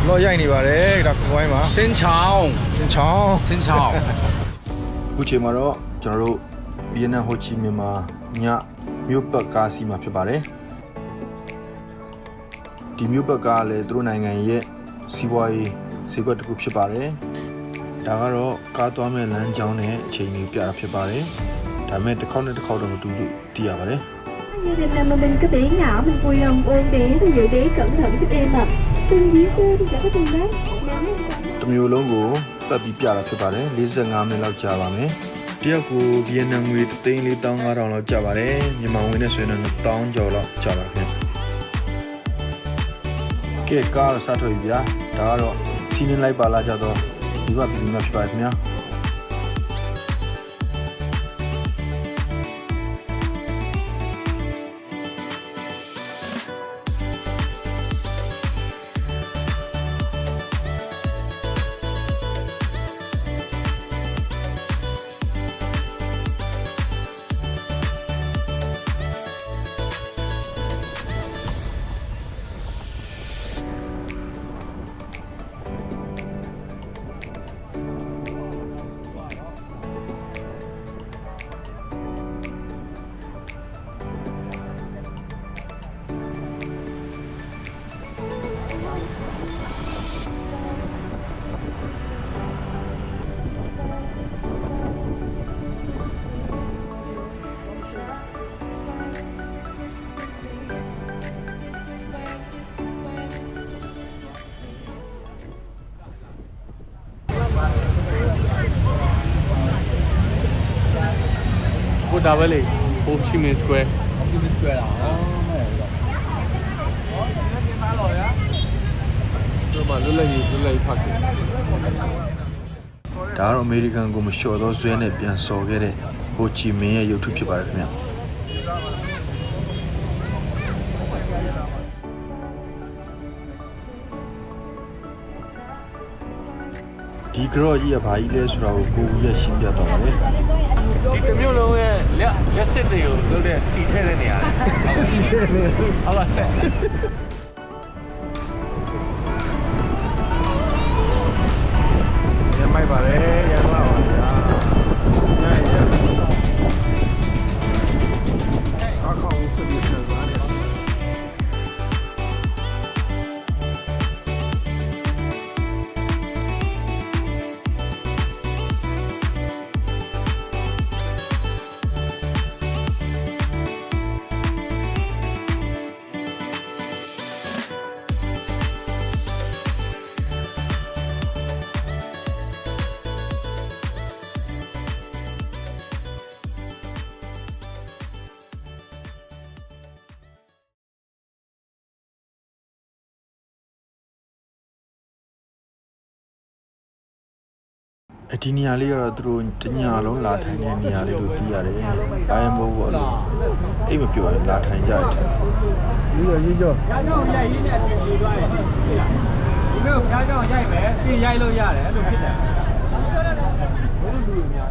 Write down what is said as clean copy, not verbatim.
လောရိုက်နေပါတယ်ဒါကိုဝိုင်းမှာစင်းချောင်းအခုချိန်မှာတော့ကျွန်တော်တို့ဗီယက်နမ်ဟိုချီမင်မှာညမြို့ပတ်ကားစီမှာဖြစ်ပါတယ်ဒီမြို့ပတ်ကားလည်းသူတို့နိုင်ငံရဲ့စီးပွားရေးဈေးကွက်တစ်ခုဖြစ်ပါတယ်ဒါကတော့ကားသွားမဲ့လမ်းကြောင်းနဲ့အချိန်ကြီးပြတာဖြစ်ပါတယ်ဒါပေမဲ့တစ်ခေါက်နဲ့တစ်ခေါက်တော့မတူလို့သိရပါတယ် Gia đình là mà mình có bé nhỏ mình vui lòng ôm bé thì giữ bé cẩn thận giúp em ạ. Từng dí cô thì chẳng có từng đấy. တမျိုးလုံးကိုပတ်ပြီးပြတာဖြစ်ပါတယ်45မိနစ်လောက်ကြာပါမယ်တယောက်ကိုဗီယက်နမ်ငွေ3,450,000လောက်ကြာပါတယ်မြန်မာငွေနဲ့ဆိုရင်တော့1000ကျော်လောက်ကြာပါခင်ဗျကဲကားစားထွက်ပြီဗျာဒါကတော့စီးနှင်းလိုက်ပါလာကြတော့ဒီဘက်ပြည်မှာဖြစ်ပါတယ်ခင်ဗျာကိုဒါပဲလေဟိုချီမင်စကွဲလားဒီမှာလွတ်လပ်ရေးဖတ်တယ်ဒါကတော့အမေရိကန်ကိုမလျှော်သောဇွဲနဲ့ပြန်စော်ခဲ့တဲ့ဟိုချီမင်ရဲ့ရုပ်ထုဖြစ်ပါတယ်ခင်ဗျဒီကရော့ကြီးကဘာကြီးလဲဆိုတာကိုကိုကြီးရရှင်းပြတော့ပါတယ်ဒီတစ်မျိုးလုံးရဲ့လက်စစ်တွေကိုလုပ်တဲ့စီထည့်တဲ့နေရာစီထည့်နေဟုတ်ပါဆက်ရမိုက်ပါတယ်ရလာပါဗျာနိုင်ရအခါဦးဆက်ပြနေစားတယ်ဒီနေရာလေးကတော့သူတို့တညလုံးလာထိုင်တဲ့နေရာလေးလို့သိရတယ်။ဘာမှမဟုတ်ဘူးလို့အိမ်မပြောရင်လာထိုင်ကြတယ်။ရေးကြော။ရောင်းရိုက်ရင်းနဲ့ပြင်ပြေးသွားတယ်။ဒီလိုကြားကြောင်ရိုက်မယ်ပြင်ရိုက်လို့ရတယ်အဲ့လိုဖြစ်တယ်။ဘယ်လိုလူများ